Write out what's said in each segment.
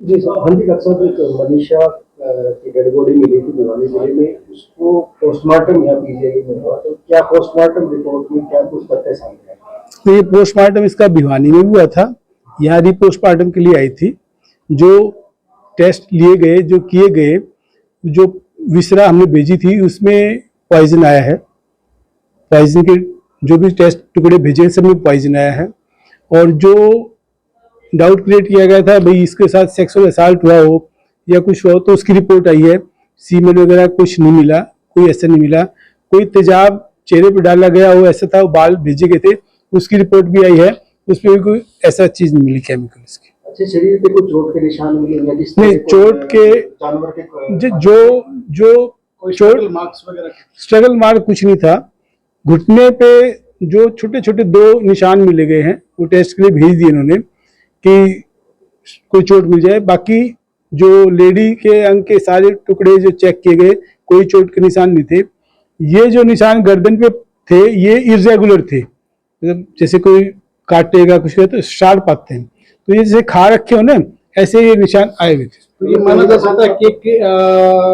जी sir, हाँ जी doctor साहब, एक मनीषा की डेड बॉडी मिली थी भिवानी जिले में, उसको पोस्टमार्टम यहाँ पीजीआई में हुआ, तो क्या पोस्टमार्टम रिपोर्ट में क्या कुछ तथ्य सामने आए? तो ये पोस्टमार्टम इसका भिवानी में हुआ था, यहाँ पोस्टमार्टम के लिए आई थी। जो टेस्ट लिए गए, जो किए गए, जो विसरा हमने भेजी थी उसमें पॉइजन आया है। पॉइजन के जो भी टेस्ट टुकड़े भेजे सब में पॉइजन आया है। और जो डाउट क्रिएट किया गया था भाई इसके साथ सेक्सुअल असॉल्ट हुआ हो या कुछ हुआ हो, तो उसकी रिपोर्ट आई है। सीमेंट वगैरह कुछ नहीं मिला, कोई ऐसा नहीं मिला। कोई तेजाब चेहरे पर डाला गया हो ऐसा था, बाल भेजे गए थे, उसकी रिपोर्ट भी आई है, उसमें भी कोई ऐसा चीज नहीं मिली केमिकल इसकी। अच्छा, शरीर पे कुछ चोट के निशान मिले? नहीं, चोट के जानवर के जो चोट मार्क्स वगैरह, स्ट्रगल मार्क कुछ नहीं था। घुटने पे जो छोटे छोटे 2 निशान मिले गए हैं, वो टेस्ट के लिए भेज दिए इन्होंने कि कोई चोट मिल जाए। बाकी जो लेडी के अंग के सारे टुकड़े जो चेक किए गए, कोई चोट के निशान नहीं थे। ये जो निशान गर्दन पे थे ये इरेगुलर थे, मतलब जैसे कोई काटेगा कुछ तो शार्प आते हैं, तो ये जैसे खा रखे हो ना, ऐसे ये निशान आए हुए थे। तो ये माना जा सकता है कि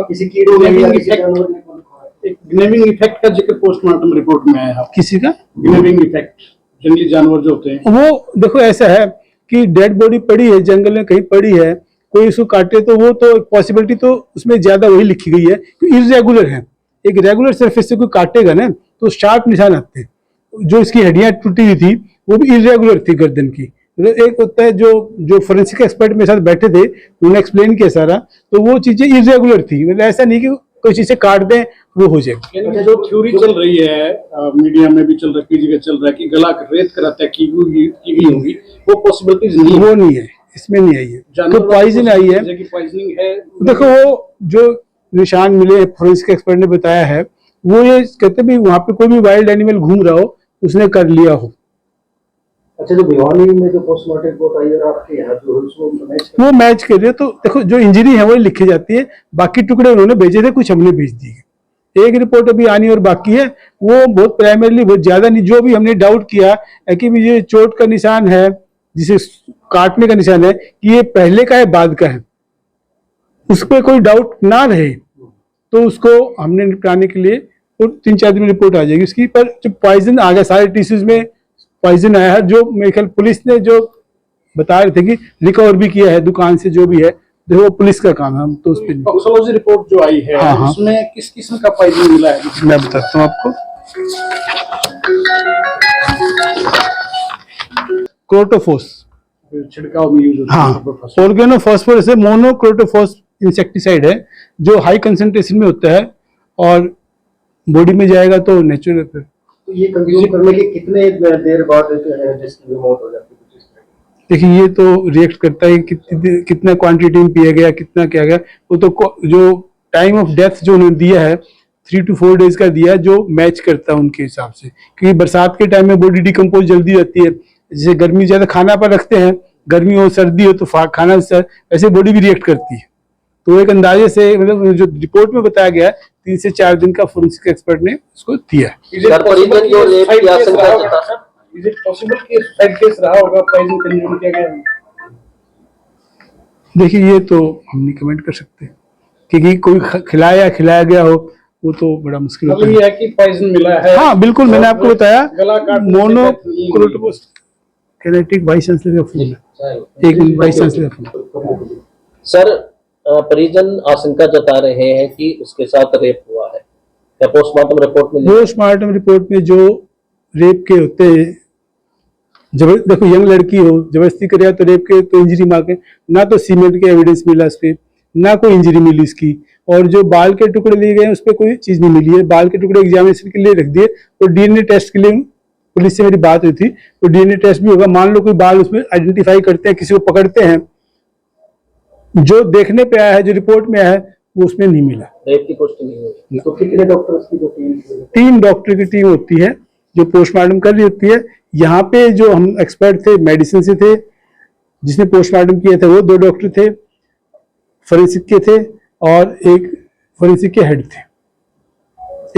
किसी ग्नेविंग इफेक्ट का जिक्र पोस्टमार्टम रिपोर्ट में आया है। किसी का ग्नेविंग इफेक्ट, जंगली जानवर जो होते हैं वो देखो ऐसा है कि डेड बॉडी पड़ी है जंगल में, कहीं पड़ी है, कोई उसको काटे तो वो तो पॉसिबिलिटी तो उसमें ज्यादा वही लिखी गई है कि इरेगुलर है। एक रेगुलर सरफेस से कोई काटेगा ना तो शार्प निशान आते हैं। जो इसकी हड्डियां टूटी हुई थी वो भी इरेगुलर थी गर्दन की। एक होता है जो फोरेंसिक एक्सपर्ट मेरे साथ बैठे थे, उन्होंने एक्सप्लेन किया सारा, तो वो चीजें इरेगुलर थी, मतलब ऐसा नहीं कि कोई चीज से काट दें वो हो जाए। जो थ्योरी चल रही है मीडिया में भी चल रहा है, कई जगह चल रहा है कि गला रेत कराता है की गई होगी, वो पॉसिबिलिटीज नहीं, वो नहीं है, इसमें नहीं आई है। तो पॉइजन आई है, पॉइजनिंग है। देखो वो जो निशान मिले फोरेंसिक एक्सपर्ट ने बताया है, वो ये कहते भी वहां पे कोई भी वाइल्ड एनिमल घूम रहा हो उसने कर लिया हो। अच्छा, जो भिवानी में जो पोस्टमार्टम रिपोर्ट आई और आपके यहाँ जो वो मैच कर रहे हो, तो देखो जो इंजरी है वो लिखी जाती है, बाकी टुकड़े उन्होंने भेजे थे, कुछ हमने भेज दिए। एक रिपोर्ट अभी आनी और बाकी है, वो बहुत प्राइमरली बहुत ज्यादा नहीं, जो भी हमने डाउट किया है कि ये चोट का निशान है, जिसे काटने का निशान है, कि ये पहले का है बाद का है, उस पर कोई डाउट ना रहे तो उसको हमने निपटाने के लिए 3-4 दिन में रिपोर्ट आ जाएगी उसकी। पर जो पॉइजन आ गया सारे टिश्यूज में पॉइजन आया है, जो मेरे ख्याल पुलिस ने जो बता रहे थे कि रिकवर भी किया है दुकान से, जो भी है देखो पुलिस का काम है, हम तो उस पर टॉक्सिकोलॉजी रिपोर्ट जो आई है, हाँ, उसमें किस किस्म का पॉइजन मिला है? मैं बताता हूँ आपको। क्रोटोफोस छिड़काव में यूज होता है। हाँ, ऑर्गेनोफॉस्फोरस है, मोनोक्रोटोफॉस इंसेक्टिसाइड है जो हाई कंसंट्रेशन में होता है और बॉडी में जाएगा तो नेचुरल। तो ये कंज्यूम करने के कितने देर बाद जिसकी मौत हो जाती है? देखिए ये तो रिएक्ट करता है कितना क्वांटिटी में पिया गया, कितना क्या गया, वो तो जो टाइम ऑफ डेथ जो उन्होंने दिया है 3 to 4 डेज का दिया है, जो मैच करता है उनके हिसाब से, क्योंकि बरसात के टाइम में बॉडी डिकम्पोज जल्दी रहती है। जैसे गर्मी ज्यादा खाना पर रखते हैं, गर्मी हो सर्दी हो तो खाना वैसे बॉडी भी रिएक्ट करती है। तो एक अंदाजे से मतलब जो रिपोर्ट में बताया गया है 3 से 4 दिन का फोरेंसिक एक्सपर्ट ने उसको दिया है। Is it possible कि साइड केस रहा होगा, पॉइजन कंज्यूम किया गया? देखिए ये तो हम नहीं कमेंट कर सकते, क्योंकि कोई खिलाया गया हो वो तो बड़ा मुश्किल होता है। ये है कि पॉइजन मिला है। हाँ बिल्कुल, मैंने आपको बताया मोनोक्रोटोफॉस कैनेटिक वाइस चांसलर का फोन है, एक वाइस चांसलर का फोन। सर, परिजन आशंका जता रहे हैं कि उसके साथ रेप हुआ है, क्या पोस्टमार्टम रिपोर्ट में जो रेप के होते हैं, देखो यंग लड़की हो जबरदस्ती करे तो रेप के तो इंजरी मार्क है, ना तो सीमेंट के एविडेंस मिला इस पे, ना कोई इंजरी मिली इसकी। और जो बाल के टुकड़े लिए गए उस पर कोई चीज नहीं मिली है। बाल के टुकड़े एग्जामिनेशन के लिए रख दिए, तो डीएनए टेस्ट के लिए पुलिस से मेरी बात हुई थी, तो डीएनए टेस्ट भी होगा। मान लो कोई बाल उसमें आइडेंटिफाई करते हैं, किसी को पकड़ते हैं, जो देखने पे आया है, जो रिपोर्ट में आया है, वो उसमें नहीं मिला। रेप की पुष्टि नहीं हुई। तो कितने डॉक्टर्स की जो टीम? 3 डॉक्टर की टीम होती है जो पोस्टमार्टम कर रही होती है। यहाँ पे जो हम एक्सपर्ट थे मेडिसिन से थे, जिसने पोस्टमार्टम किया था वो 2 डॉक्टर थे, फोरेंसिक के थे और एक फोरेंसिक के हेड थे,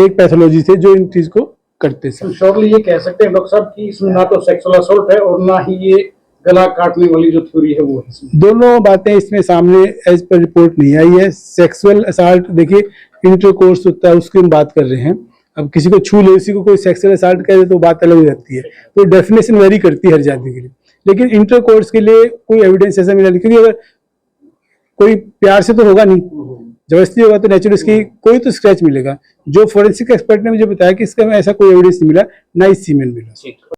एक पैथोलॉजी थे जो इन चीज को करते थे। श्योरली ये कह सकते हैं डॉक्टर साहब कि इसमें ना तो सेक्सुअल असॉल्ट है और ना ही ये गला काटने वाली जो थ्योरी है वो है इसमें। दोनों बातें इसमें सामने एज पर रिपोर्ट नहीं आई है। सेक्सुअल असाल्ट देखिए इंटरकोर्स होता है, उसकी हम बात कर रहे हैं। अब किसी को छू ले, उसी को कोई सेक्सुअल असाल्ट कह दे तो बात अलग हो जाती है। तो डेफिनेशन वेरी करती है हर जाति के लिए, लेकिन इंटरकोर्स के लिए कोई एविडेंस ऐसा मिला नहीं, क्योंकि अगर कोई प्यार से तो होगा नहीं, जबरदस्ती होगा तो नेचुरल इसकी कोई तो स्क्रैच मिलेगा। जो फोरेंसिक एक्सपर्ट ने मुझे बताया कि इसका में ऐसा कोई एविडेंस नहीं मिला, ना ही सीमेन मिला। ठीक।